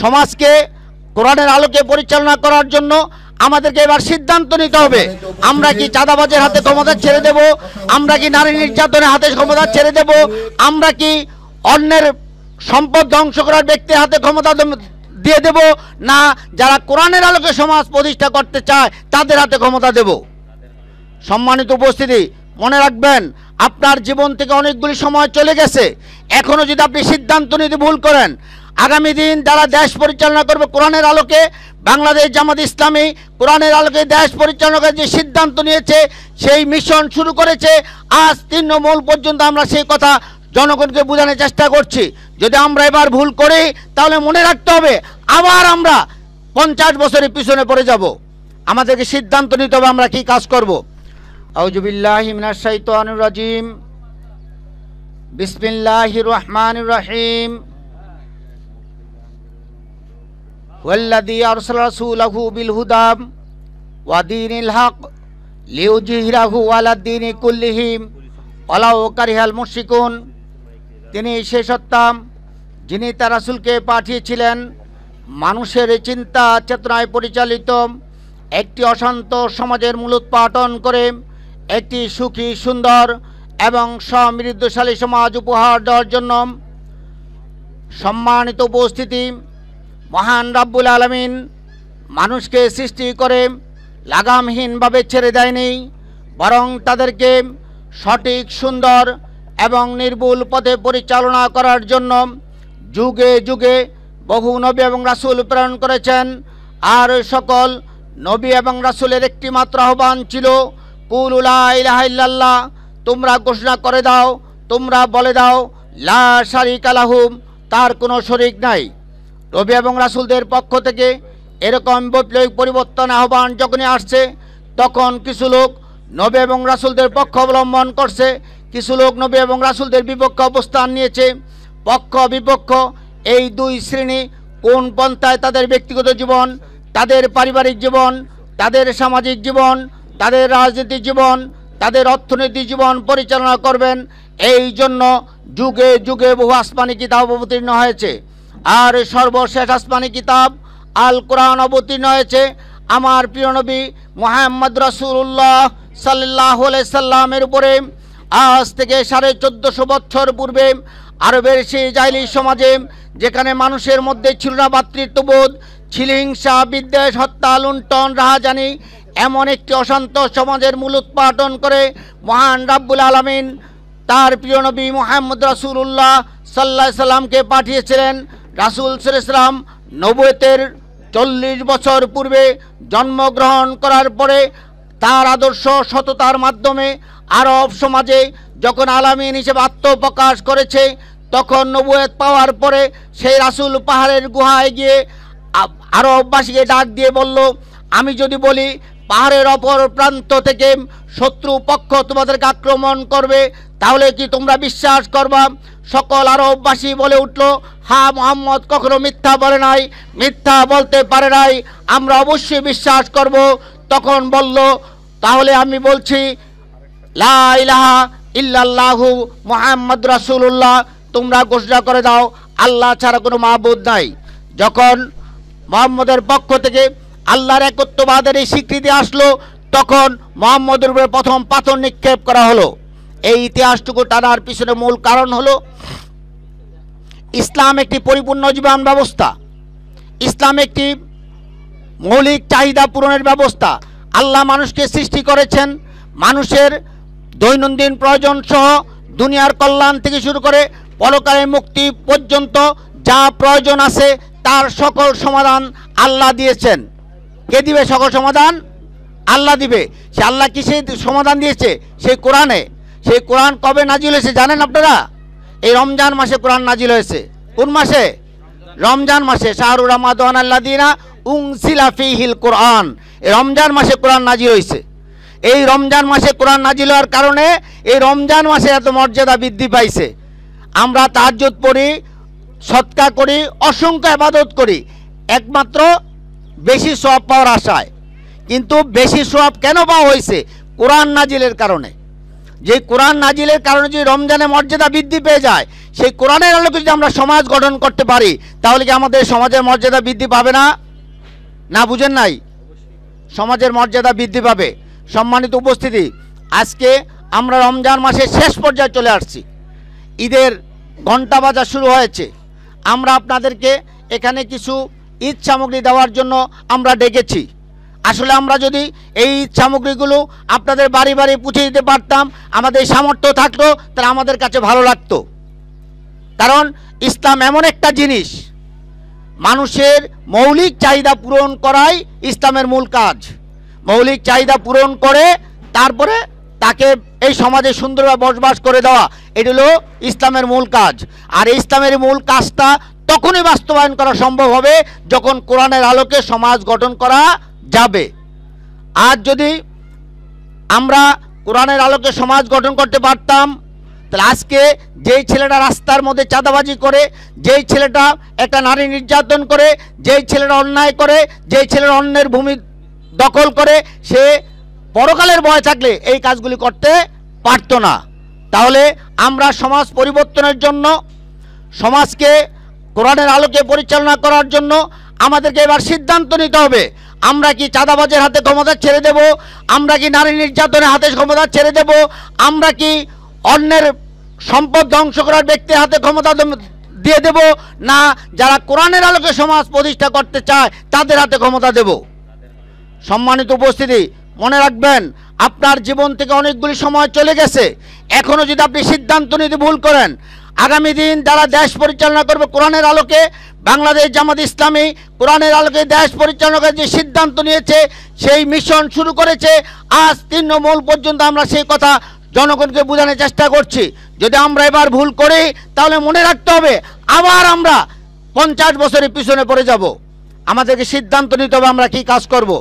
সমাজকে কোরআনের আলোকে পরিচালনা করার জন্য আমাদেরকে এবার সিদ্ধান্ত নিতে হবে। আমরা কি চাঁদাবাজের হাতে ক্ষমতা ছেড়ে দেব? আমরা কি নারী নির্যাতনের হাতে ক্ষমতা ছেড়ে দেব? আমরা কি অন্যের সম্পদ ধ্বংস করার ব্যক্তির হাতে ক্ষমতা দিয়ে দেব? না যারা কোরআনের আলোকে সমাজ প্রতিষ্ঠা করতে চায় তাদের হাতে ক্ষমতা দেব? সম্মানিত উপস্থিতি, মনে রাখবেন আপনার জীবন থেকে অনেকগুলি সময় চলে গেছে। এখনো যদি আপনি সিদ্ধান্ত নিতে ভুল করেন, আগামী দিন যারা দেশ পরিচালনা করবে কোরআনের আলোকে, বাংলাদেশ জামাত ইসলামী কোরআনের আলোকে দেশ পরিচালনা করার যে সিদ্ধান্ত নিয়েছে, সেই মিশন শুরু করেছে, আজ তৃণমূল পর্যন্ত আমরা সেই কথা জনগণকে বোঝানোর চেষ্টা করছি। যদি আমরা এবার ভুল করি তাহলে মনে রাখতে হবে আবার আমরা 50 বছরের পিছনে পড়ে যাব। আমাদেরকে সিদ্ধান্ত নিতে হবে আমরা কি কাজ করব। আউযু বিল্লাহি মিনাশ শাইতানির রাজিম। বিসমিল্লাহির রহমানির রহিম। ওয়াল্লাযী আরসালা রাসূলাহু বিল হুদা ওয়া দীনিল হক লিইয়ুযহিরাহু আলাদ দীনি কুল্লিহি ওয়ালাউ কারিহাল মুশরিকুন। তিনি সে সত্তা যিনি তার রাসূলকে পাঠিয়েছিলেন মানুষের চিন্তা চেতনায় পরিচালিত একটি অশান্ত সমাজের মূলোৎপাটন করে একটি সুখী, সুন্দর এবং সমৃদ্ধশালী সমাজ উপহার দেওয়ার জন্য। সম্মানিত উপস্থিতি, মহান রাব্বুল আলামিন মানুষকে সৃষ্টি করে লাগামহীনভাবে ছেড়ে দেয়নি, বরং তাদেরকে সঠিক, সুন্দর এবং নির্ভুল পথে পরিচালনা করার জন্য যুগে যুগে বহু নবী এবং রাসূল প্রেরণ করেছেন। আর সকল নবী এবং রাসূলের একটি মাত্র আহ্বান ছিল, কুলু লা ইলাহা ইল্লাল্লাহ, তোমরা ঘোষণা করে দাও, তোমরা বলে দাও লা শারিকা লাহু, তার কোনো শরিক নাই। নবী এবং রাসূলদের পক্ষ থেকে এরকম বৈপ্লবিক পরিবর্তন আহ্বান যখনই আসছে, তখন কিছু লোক নবী এবং রাসূলদের পক্ষ অবলম্বন করছে, কিছু লোক নবী এবং রাসূলদের বিপক্ষে অবস্থান নিয়েছে। পক্ষ বিপক্ষ এই দুই শ্রেণী কোন পন্থায় তাদের ব্যক্তিগত জীবন, তাদের পারিবারিক জীবন, তাদের সামাজিক জীবন, তাদের রাজনৈতিক জীবন, তাদের অর্থনৈতিক জীবন পরিচালনা করবেন, এই জন্য যুগে যুগে বহু আসমানি কিতাব অবতীর্ণ হয়েছে। আর সর্বশেষ আসমানি কিতাব আল কোরআন অবতীর্ণ হয়েছে আমার প্রিয় নবী মুহাম্মদ রাসূলুল্লাহ সাল্লাল্লাহু আলাইহি সাল্লামের উপরে। আজ থেকে 1450 বছর পূর্বে আরবের সেই জাহিলি সমাজে, যেখানে মানুষের মধ্যে ছিল না ভ্রাতৃত্ববোধ, ছিল হিংসা, বিদ্বেষ, হত্যা, লুণ্ঠন, রাহাজানি, এমন একটি অশান্ত সমাজের মূলোৎপাটন করে মহান রাব্বুল আলামিন তার প্রিয় নবী মুহাম্মদ রাসূলুল্লাহ সাল্লাল্লাহু আলাইহি সাল্লামকে পাঠিয়েছিলেন। রাসূল সাল্লাল্লাহু আলাইহি সাল্লাম নবুয়তের 40 বছর পূর্বে জন্মগ্রহণ করার পরে তার আদর্শ সততার মাধ্যমে আরব সমাজে যখন আলামিন হিসেবে আত্মপ্রকাশ করেছে, তখন নবুয়ত পাওয়ার পরে সেই রাসূল পাহাড়ের গুহায় গিয়ে আরববাসীকে ডাক দিয়ে বলল, আমি যদি বলি পাহাড়ের অপর প্রান্ত থেকে শত্রু পক্ষ তোমাদেরকে আক্রমণ করবে, তাহলে কি তোমরা বিশ্বাস করবা? সকল আরববাসী বলে উঠল, হ্যাঁ, মুহাম্মদ কখনো মিথ্যা বলে নাই, মিথ্যা বলতে পারে নাই, আমরা অবশ্যই বিশ্বাস করব। তখন বলল, তাহলে আমি বলছি লা ইলাহা ইল্লাল্লাহু মুহাম্মদ রাসূলুল্লাহ, তোমরা ঘোষণা করে দাও আল্লাহ ছাড়া কোনো মাবুদ নাই। যখন মুহাম্মদের পক্ষ থেকে আল্লাহর একত্ববাদের এই স্বীকৃতি আসলো, তখন মুহাম্মদের উপরে প্রথম পাথর নিক্ষেপ করা হলো। এই ইতিহাসটুকু টানার পিছনে মূল কারণ হলো ইসলাম একটি পরিপূর্ণ জীবন ব্যবস্থা, ইসলাম একটি মৌলিক চাহিদা পূরণের ব্যবস্থা। আল্লাহ মানুষকে সৃষ্টি করেছেন মানুষের দৈনন্দিন প্রয়োজন সহ দুনিয়ার কল্যাণ থেকে শুরু করে পরকালের মুক্তি পর্যন্ত যা প্রয়োজন আছে তার সকল সমাধান আল্লাহ দিয়েছেন। কে দিবে সকল সমাধান? আল্লাহ দিবে। সে আল্লাহ কি সেই সমাধান দিয়েছে? সেই কোরআনে। সেই কোরআন কবে নাজিল হয়েছে জানেন আপনারা? এই রমজান মাসে কোরআন নাজিল হয়েছে। কোন মাসে? রমজান মাসে। শাহরুর রমাদান আল্লাযিনা উনজিলা ফীহিল কোরআন। এই রমজান মাসে কোরআন নাজিল হয়েছে। এই রমজান মাসে কোরআন নাজিল হওয়ার কারণে এই রমজান মাসে এত মর্যাদা বৃদ্ধি পাইছে। আমরা তাহাজ্জুদ পড়ি, সদকা করি, অসংখ্য ইবাদত করি একমাত্র বেশি সওয়াব পাওয়ার আশায়। কিন্তু বেশি সওয়াব কেন পাওয়া হয়েছে? কোরআন নাজিলের কারণে। যে কোরআন নাজিলের কারণে যে রমজানে মর্যাদা বৃদ্ধি পেয়ে যায়, সেই কোরআনের আলোকে যদি আমরা সমাজ গঠন করতে পারি, তাহলে কি আমাদের সমাজের মর্যাদা বৃদ্ধি পাবে না? না, বুঝেন নাই? সমাজের মর্যাদা বৃদ্ধি পাবে। সম্মানিত উপস্থিতি, আজকে আমরা রমজান মাসের শেষ পর্যায়ে চলে আসছি। ঈদের ঘণ্টা বাজা শুরু হয়েছে। আমরা আপনাদেরকে এখানে কিছু ঈদ সামগ্রী দেওয়ার জন্য আমরা ডেকেছি। আসলে আমরা যদি এই ঈদ সামগ্রীগুলো আপনাদের বাড়ি বাড়ি পৌঁছে দিতে পারতাম, আমাদের সামর্থ্য থাকতো, তাহলে আমাদের কাছে ভালো লাগতো। কারণ ইসলাম এমন একটা জিনিস, মানুষের মৌলিক চাহিদা পূরণ করাই ইসলামের মূল কাজ। মৌলিক চাহিদা পূরণ করে তারপরে তাকে এই সমাজে সুন্দরভাবে বসবাস করে দেওয়া, এটি হলো ইসলামের মূল কাজ। আর এই ইসলামের মূল কাজটা তখনই বাস্তবায়ন করা সম্ভব হবে যখন কোরআনের আলোকে সমাজ গঠন করা যাবে। আর যদি আমরা কোরআনের আলোকে সমাজ গঠন করতে পারতাম, তাহলে আজকে যেই ছেলেটা রাস্তার মধ্যে চাঁদাবাজি করে, যেই ছেলেটা একটা নারী নির্যাতন করে, যেই ছেলেটা অন্যায় করে, যেই ছেলেটা অন্যের ভূমি দখল করে, সে পরকালের ভয় থাকলে এই কাজগুলি করতে পারতো না। তাহলে আমরা সমাজ পরিবর্তনের জন্য, সমাজকে কোরআনের আলোকে পরিচালনা করার জন্য আমাদেরকে এবার সিদ্ধান্ত নিতে হবে। আমরা কি চাঁদাবাজের হাতে ক্ষমতা ছেড়ে দেব? আমরা কি নারী নির্যাতনের হাতে ক্ষমতা ছেড়ে দেব? আমরা কি অন্যের সম্পদ ধ্বংস করার ব্যক্তির হাতে ক্ষমতা দিয়ে দেব? না, যারা কোরআনের আলোকে সমাজ প্রতিষ্ঠা করতে চায় তাদের হাতে ক্ষমতা দেব? সম্মানিত উপস্থিতি, মনে রাখবেন, আপনার জীবন থেকে অনেকগুলি সময় চলে গেছে। এখনও যদি আপনি সিদ্ধান্ত নিতে ভুল করেন, আগামী দিন যারা দেশ পরিচালনা করবে কোরআনের আলোকে, বাংলাদেশ জামাত ইসলামী কোরআনের আলোকে দেশ পরিচালনা করার যে সিদ্ধান্ত নিয়েছে, সেই মিশন শুরু করেছে, আজ তৃণমূল পর্যন্ত আমরা সেই কথা জনগণকে বোঝানোর চেষ্টা করছি। যদি আমরা এবার ভুল করি, তাহলে মনে রাখতে হবে আবার আমরা 50 বছরের পিছনে পড়ে যাব। আমাদেরকে সিদ্ধান্ত নিতে হবে আমরা কি কাজ করব।